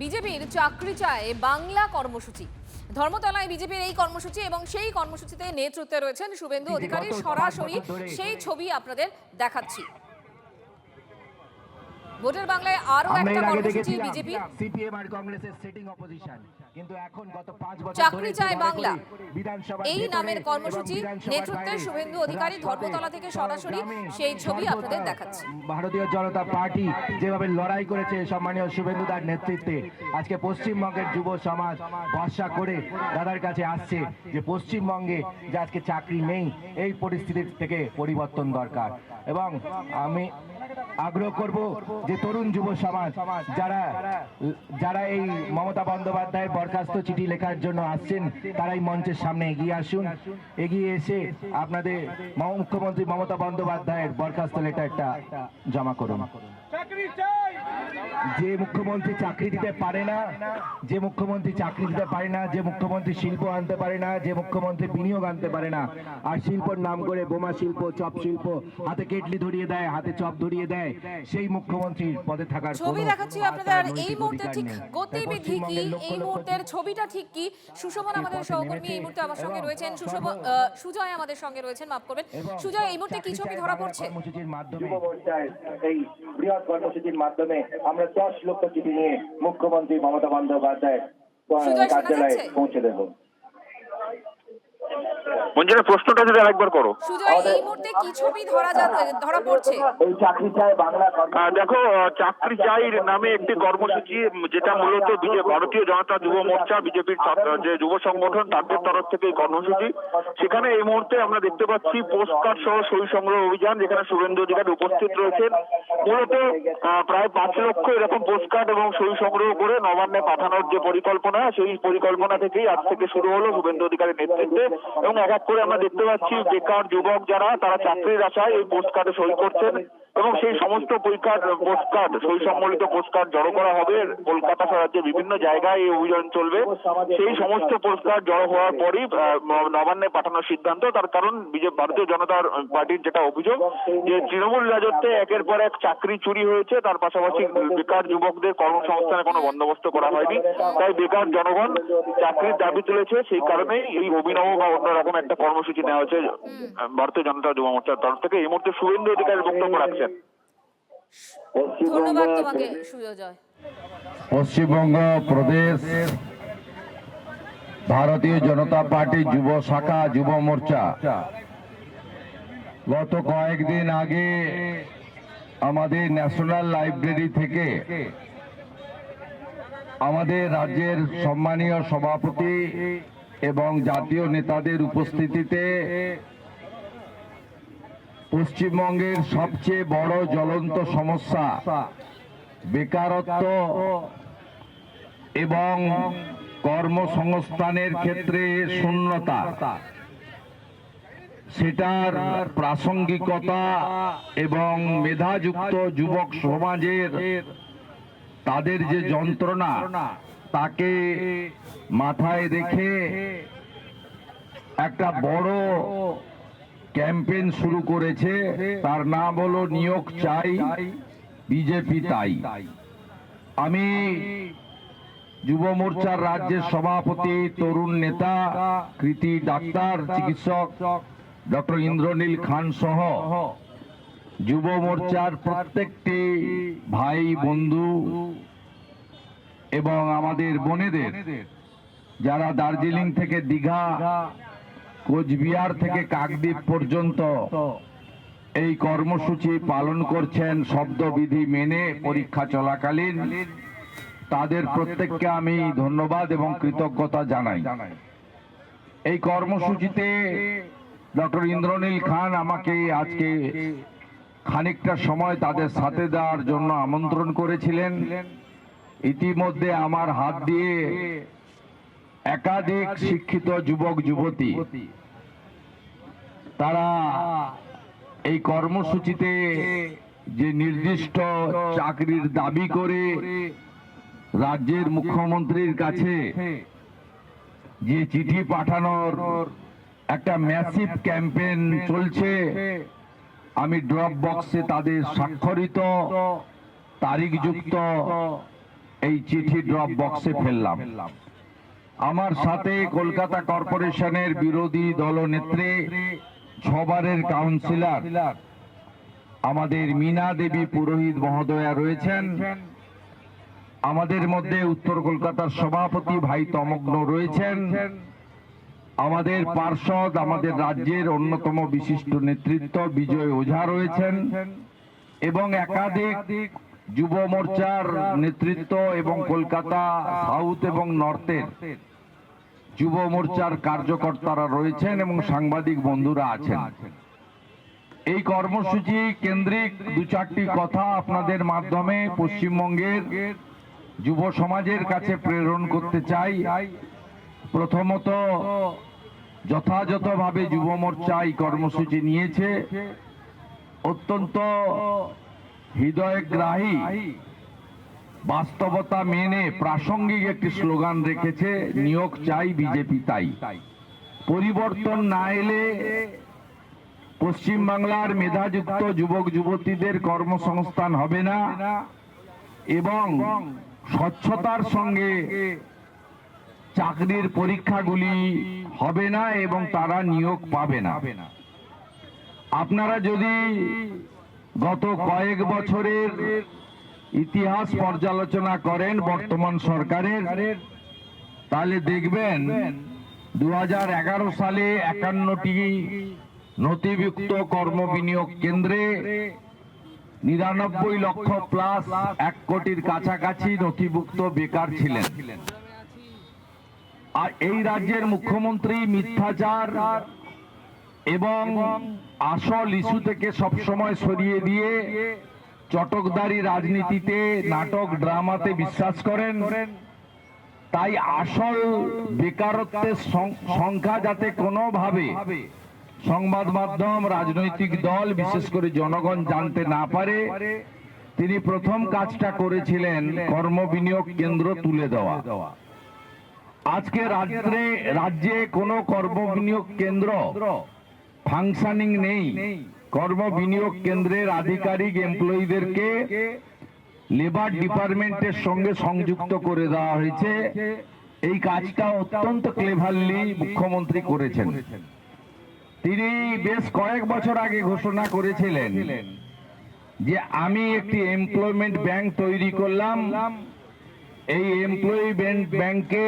বিজেপির চাকরি চায় বাংলা কর্মসূচি। ধর্মতলায় বিজেপির এই কর্মসূচি এবং সেই কর্মসূচিতে নেতৃত্বে রয়েছেন শুভেন্দু অধিকারী। সরাসরি সেই ছবি আপনাদের দেখাচ্ছি। ভোটের বাংলায় আরো একটা কর্মসূচি বিজেপি। সিপিএম আর কংগ্রেসের সিটিং অপোজিশন, কিন্তু এখন গত 5 বছর চাকরি চায় বাংলা এই নামের কর্মসূচি নেতৃত্বে শুভেন্দু অধিকারী। ধর্মতলা থেকে সরাসরি সেই ছবি আপনাদের দেখাচ্ছি। ভারতীয় জনতা পার্টি যেভাবে লড়াই করেছে সম্মানীয় শুভেন্দু দার নেতৃত্বে, আজকে পশ্চিমবঙ্গের যুব সমাজ ভরসা করে দাদার কাছে আসছে যে পশ্চিমবঙ্গে যে আজকে চাকরি নেই, এই পরিস্থিতি থেকে পরিবর্তন দরকার। এবং আমি আগ্রহ করব যে তরুণ যুব সমাজ যারা এই মমতা বন্দ্যোপাধ্যায়ের বরখাস্ত চিঠি লেখার জন্য আসছেন, তারাই মঞ্চের সামনে এগিয়ে আসুন। এগিয়ে এসে আপনাদের মুখ্যমন্ত্রী মমতা বন্দ্যোপাধ্যায়ের বরখাস্ত লেটারটা জমা করুন। যে মুখ্যমন্ত্রী চাকরি দিতে পারে না, যে মুখ্যমন্ত্রী চাকরি দিতে পারে না, যে মুখ্যমন্ত্রী শিল্প আনতে পারে না, যে মুখ্যমন্ত্রী বিনিয়োগ আনতে পারে না, আর শিল্পর নাম করে বোমা শিল্প, চপ শিল্প, হাতে কেটলি ধরিয়ে দেয়, হাতে চপ ধরিয়ে দেয়, সেই মুখ্যমন্ত্রীর পদে থাকার ছবি দেখাচ্ছি আপনাদের। এই মুহূর্তে ঠিক গতিবিধি কি, এই মুহূর্তের ছবিটা ঠিক কি? সুশোভন আমাদের সহকর্মী এই মুহূর্তে আমার সঙ্গে রয়েছেন। সুজয় আমাদের সঙ্গে রয়েছেন, মাফ করবেন সুজয়। এই মুহূর্তে কি ছবি ধরা পড়ছে? এই বৃহৎ কর্মসূচির মাধ্যমে আমরা 10 লক্ষ চিঠি নিয়ে মুখ্যমন্ত্রী মমতা বন্দ্যোপাধ্যায় কার্যালয়ে পৌঁছে দেব। মঞ্জুরা, প্রশ্নটা যদি আরেকবার করো। সুজয়, এই মুহূর্তে কি ছবি ধরা পড়ছে? এই চাকরি চায় বাংলা। দেখো, চাকরি চাই নামে একটি কর্মসূচি, যেটা মূলত ভারতীয় জনতা যুব মোর্চা, বিজেপির যে যুব সংগঠন, তাদের তরফ থেকে এই কর্মসূচি। সেখানে এই মুহূর্তে আমরা দেখতে পাচ্ছি পোস্টকার্ড সহ সই সংগ্রহ অভিযান, যেখানে শুভেন্দু অধিকারী উপস্থিত রয়েছেন। মূলত প্রায় 5 লক্ষ এরকম পোস্টকার্ড এবং সই সংগ্রহ করে নবান্নে পাঠানোর যে পরিকল্পনা, সেই পরিকল্পনা থেকেই আজ থেকে শুরু হলো শুভেন্দু অধিকারীর নেতৃত্বে। এবং এক এক করে আমরা দেখতে পাচ্ছি বেকার যুবক যারা, তারা চাকরির আশায় এই পোস্টকার্ডে সই করছেন এবং সেই সমস্ত পোস্টকার্ড সই সম্বলিত পোস্টকার্ড জড়ো করা হবে। কলকাতা সহ রাজ্যের বিভিন্ন জায়গায় এই অভিযান চলবে। সেই সমস্ত পোস্টকার্ড জড়ো হওয়ার পরই নবান্নে পাঠানোর সিদ্ধান্ত। তার কারণ ভারতীয় জনতা পার্টির যেটা অভিযোগ, যে তৃণমূল রাজত্বে একের পর এক চাকরি চুরি হয়েছে, তার পাশাপাশি বেকার যুবকদের কর্মসংস্থানের কোনো বন্দোবস্ত করা হয়নি। তাই বেকার জনগণ চাকরির দাবি তুলেছে। সেই কারণেই এই অভিনব বা অন্যরকম একটা কর্মসূচি নেওয়া হয়েছে ভারতীয় জনতা যুব মোর্চার তরফ থেকে। এই মুহূর্তে শুভেন্দু অধিকারী বক্তব্য রাখছেন। ধন্যবাদ তোমাকে সুজয়। পশ্চিমবঙ্গ প্রদেশ ভারতীয় জনতা পার্টি যুব শাখা যুব মোর্চা গত কয়েকদিন আগে আমাদের ন্যাশনাল লাইব্রেরি থেকে আমাদের রাজ্যের সম্মানীয় সভাপতি এবং জাতীয় নেতাদের উপস্থিতিতে পশ্চিমবঙ্গের সবচেয়ে বড় জ্বলন্ত সমস্যা বেকারত্ব এবং কর্মসংস্থানের ক্ষেত্রে শূন্যতা, সেটার প্রাসঙ্গিকতা এবং মেধাযুক্ত যুবক সমাজের তাদের যে যন্ত্রণা, তাকে মাথায় রেখে একটা বড় ক্যাম্পেইন শুরু করেছে। তার নাম হলো নিয়োগ চাই, বিজেপি তাই। আমি যুব মোর্চার রাজ্যের সভাপতি, তরুণ নেতা, কৃতি ডাক্তার, চিকিৎসক ডক্টর ইন্দ্রনীল খান সহ যুব মোর্চার প্রত্যেকটি ভাই বন্ধু এবং আমাদের বোনেদের যারা দার্জিলিং থেকে দীঘা, কোচবিহার থেকে কাকদ্বীপ পর্যন্ত এই কর্মসূচি পালন করছেন শব্দবিধি মেনে পরীক্ষা চলাকালীন, তাদের প্রত্যেককে আমি ধন্যবাদ এবং কৃতজ্ঞতা জানাই। এই কর্মসূচিতে ডক্টর ইন্দ্রনীল খান আমাকে আজকে খানিকটা সময় তাদের সাথে দেওয়ার জন্য আমন্ত্রণ করেছিলেন। ইতিমধ্যে আমার হাত দিয়ে একাধিক শিক্ষিত যুবক যুবতী তারা এই কর্মসূচিতে যে নির্দিষ্ট চাকরির দাবি করে রাজ্যের মুখ্যমন্ত্রীর কাছে যে চিঠি পাঠানোর একটা ম্যাসিভ ক্যাম্পেইন চলছে, আমি ড্রপ বক্সে তাদের স্বাক্ষরিত তারিখযুক্ত এই চিঠি ড্রপ বক্সে ফেললাম। আমার সাথে কলকাতা কর্পোরেশনের বিরোধী দলনেত্রী, 6 বারের কাউন্সিলর আমাদের মীনা দেবী পুরোহিত মহোদয়া রয়েছেন। আমাদের মধ্যে উত্তর কলকাতার সভাপতি ভাই তমগ্ন রয়েছেন। আমাদের পার্ষদ, আমাদের রাজ্যের অন্যতম বিশিষ্ট নেতৃত্ব বিজয় ওঝা রয়েছেন এবং একাধিক যুব মোর্চার নেতৃত্ব এবং কলকাতা সাউথ এবং নর্থের যুব মোর্চার কার্যকর্তারা রয়েছেন এবং সাংবাদিক বন্ধুরা আছেন। এই কর্মসূচি কেন্দ্রিক 2-4টি কথা আপনাদের মাধ্যমে পশ্চিমবঙ্গের যুব সমাজের কাছে প্রেরণ করতে চাই। প্রথমত, যথাযথভাবে যুব মোর্চা এই কর্মসূচি নিয়েছে। অত্যন্ত হৃদয়গ্রাহী বাস্তবতা মেনে প্রাসঙ্গিক একটি স্লোগান রেখেছে, নিয়োগ চাই বিজেপি তাই। পরিবর্তন না এলে পশ্চিমবাংলার মেধাযুক্ত যুবক যুবতীদের কর্মসংস্থান হবে না এবং স্বচ্ছতার সঙ্গে চাকরির পরীক্ষাগুলি হবে না এবং তারা নিয়োগ পাবে না। আপনারা যদি গত কয়েক বছরের ইতিহাস পর্যালোচনা করেন বর্তমান সরকারের, তাহলে দেখবেন 2011 সালে 51টি নথিভুক্ত কর্মবিনিয়োগ কেন্দ্রে 99 লক্ষ প্লাস 1 কোটির কাছাকাছি নথিভুক্ত বেকার ছিলেন। আর এই রাজ্যের মুখ্যমন্ত্রী মিথ্যাচার এবং আসল ইস্যু থেকে সবসময় সরিয়ে দিয়ে চটকদারি রাজনীতিতে, নাটক ড্রামাতে বিশ্বাস করেন। তাই আসল বেকারত্বের সংখ্যা যাতে কোনোভাবে সংবাদ মাধ্যম, রাজনৈতিক দল, বিশেষ করে জনগণ জানতে না পারে, তিনি প্রথম কাজটা করেছিলেন কর্মবিনিয়োগ কেন্দ্র তুলে দেওয়া। আজকে রাজ্যে কোনো কর্মবিনিয়োগ কেন্দ্র ফাংশনিং নেই। কর্মবিনিয়োগ কেন্দ্রের আধিকারিক এমপ্লয়ীদেরকে লেবার ডিপার্টমেন্টের সঙ্গে সংযুক্ত করে দেওয়া হয়েছে। এই কাজটা অত্যন্ত ক্লেভারলি মুখ্যমন্ত্রী করেছেন। তিনি বেশ কয়েক বছর আগে ঘোষণা করেছিলেন যে আমি একটি এমপ্লয়মেন্ট ব্যাংক তৈরি করলাম। এই এমপ্লয়মেন্ট ব্যাংকে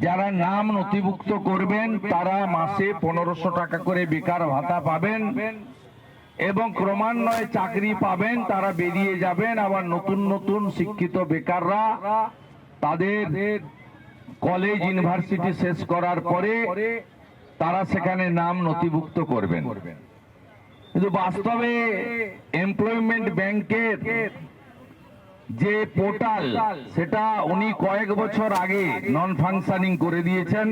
যারা নাম নথিভুক্ত করবেন তারা মাসে 1500 টাকা করে বেকার ভাতা পাবেন এবং ক্রমান্বয়ে চাকরি পাবেন, তারা বেরিয়ে যাবেন। আবার নতুন নতুন শিক্ষিত বেকাররা তাদের কলেজ ইউনিভার্সিটি শেষ করার পরে তারা সেখানে নাম নথিভুক্ত করবেন। কিন্তু বাস্তবে এমপ্লয়মেন্ট ব্যাংকের যে পোর্টাল, সেটা উনি কয়েক বছর আগে নন ফাংশনিং করে দিয়েছেন।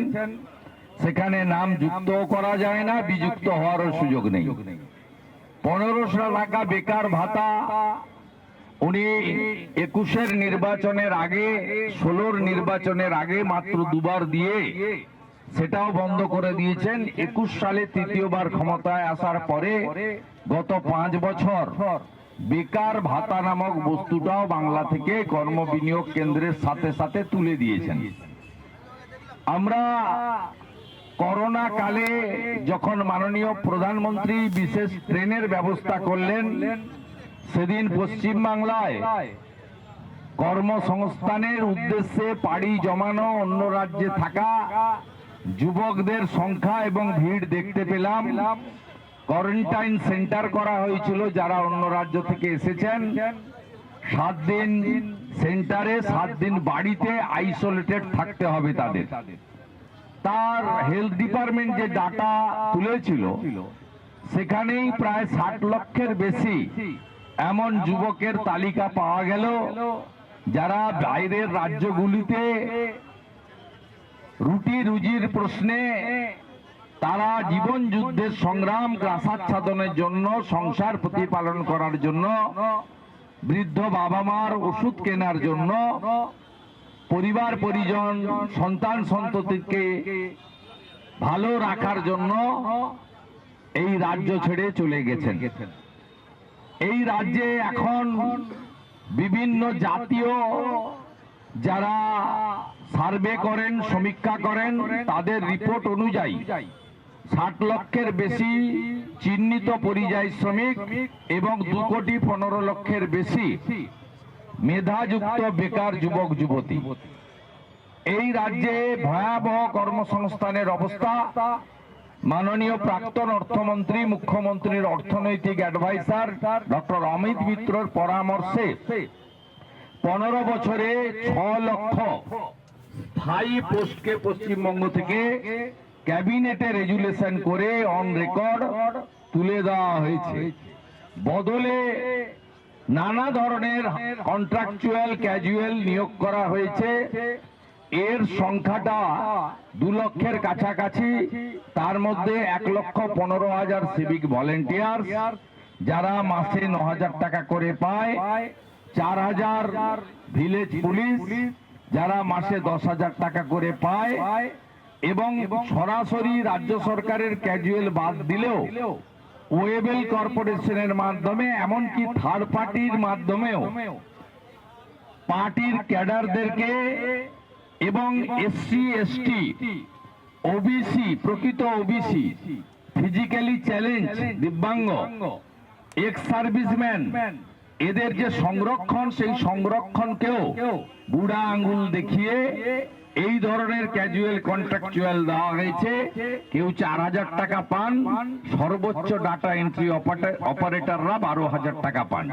সেখানে নাম যুক্ত করা যায় না, বিযুক্ত হওয়ারও সুযোগ নেই। 1500 টাকা বেকার ভাতা উনি 21-এর নির্বাচনের আগে, 16-র নির্বাচনের আগে মাত্র 2 বার দিয়ে সেটাও বন্ধ করে দিয়েছেন। 21 সালে তৃতীয়বার ক্ষমতায় আসার পরে গত 5 বছর বেকার ভাতা নামক বস্তুটাও বাংলা থেকে কর্মবিনিয়োগ কেন্দ্রের সাথে সাথে তুলে দিয়েছেন। আমরা করোনা কালে যখন মাননীয় প্রধানমন্ত্রী বিশেষ ট্রেনের ব্যবস্থা করলেন, সেদিন পশ্চিমবাংলায় কর্মসংস্থানের উদ্দেশ্যে পাড়ি জমানো অন্য রাজ্যে থাকা যুবকদের সংখ্যা এবং ভিড় দেখতে পেলাম। কোয়ারেন্টাইন সেন্টার করা হয়েছিল যারা অন্য রাজ্য থেকে এসেছেন। 7 দিন সেন্টারে, 7 দিন বাড়িতে আইসোলেটেড থাকতে হবে তাদের। তার হেলথ ডিপার্টমেন্ট যে ডাটা তুলেছিল সেখানেই প্রায় 60 লক্ষের বেশি এমন যুবকের তালিকা পাওয়া গেল যারা বাইরের রাজ্যগুলিতে রুটি রুজির প্রশ্নে তারা জীবন যুদ্ধের সংগ্রাম গ্রাসাচ্ছাদনের জন্য, সংসার প্রতিপালন করার জন্য, বৃদ্ধ বাবা মার ওষুধ কেনার জন্য, পরিবার পরিজন সন্তান সন্ততিকে ভালো রাখার জন্য এই রাজ্য ছেড়ে চলে গেছেন। এই রাজ্যে এখন বিভিন্ন জাতীয় যারা সার্ভে করেন, সমীক্ষা করেন, তাদের রিপোর্ট অনুযায়ী 60 লক্ষের বেশি চিহ্নিত পরিযায়ী শ্রমিক এবং 2,15,00,000-এর বেশি মেধাযুক্ত বেকার যুবক যুবতী। এই রাজ্যে ভয়াবহ কর্মসংস্থানের অবস্থা মাননীয় প্রাক্তন অর্থমন্ত্রী, মুখ্যমন্ত্রীর অর্থনৈতিক অ্যাডভাইজার ডক্টর অমিত মিত্রর পরামর্শে 15 বছরে 6 লক্ষ স্থায়ী পোস্টকে পশ্চিমবঙ্গ থেকে ক্যাবিনেটে রেজুলেশন করে অন রেকর্ড তুলে দেওয়া হয়েছে। বদলে নানা ধরনের কন্ট্রাকচুয়াল ক্যাজুয়াল নিয়োগ করা হয়েছে। এর সংখ্যাটা 2 লক্ষের কাছাকাছি। তার মধ্যে 1,15,000 সিভিক ভলেন্টিয়ার যারা মাসে 9,000 টাকা করে পায়, 4,000 ভিলেজ পুলিশ যারা মাসে 10,000 টাকা করে পায়, এবং সরাসরি রাজ্য সরকারের ক্যাজুয়াল বাদ দিলেও ওয়েবেল কর্পোরেশনের মাধ্যমে, এমনকি থার্ড পার্টির মাধ্যমেও পার্টির ক্যাডারদেরকে এবং এসসি এসটি ওবিসি, প্রকৃত ওবিসি, ফিজিক্যালি চ্যালেঞ্জ, দিব্যাঙ্গ, এক্স সার্ভিসম্যান, এদের যে সংরক্ষণ, সেই সংরক্ষণকেও বুড়া আঙ্গুল দেখিয়ে এই ধরনের ক্যাজুয়াল কন্ট্রাকচুয়াল দেওয়া হয়েছে। কেউ 4,000 টাকা পান, সর্বোচ্চ ডাটা এন্ট্রি অপারেটররা 12,000 টাকা পান।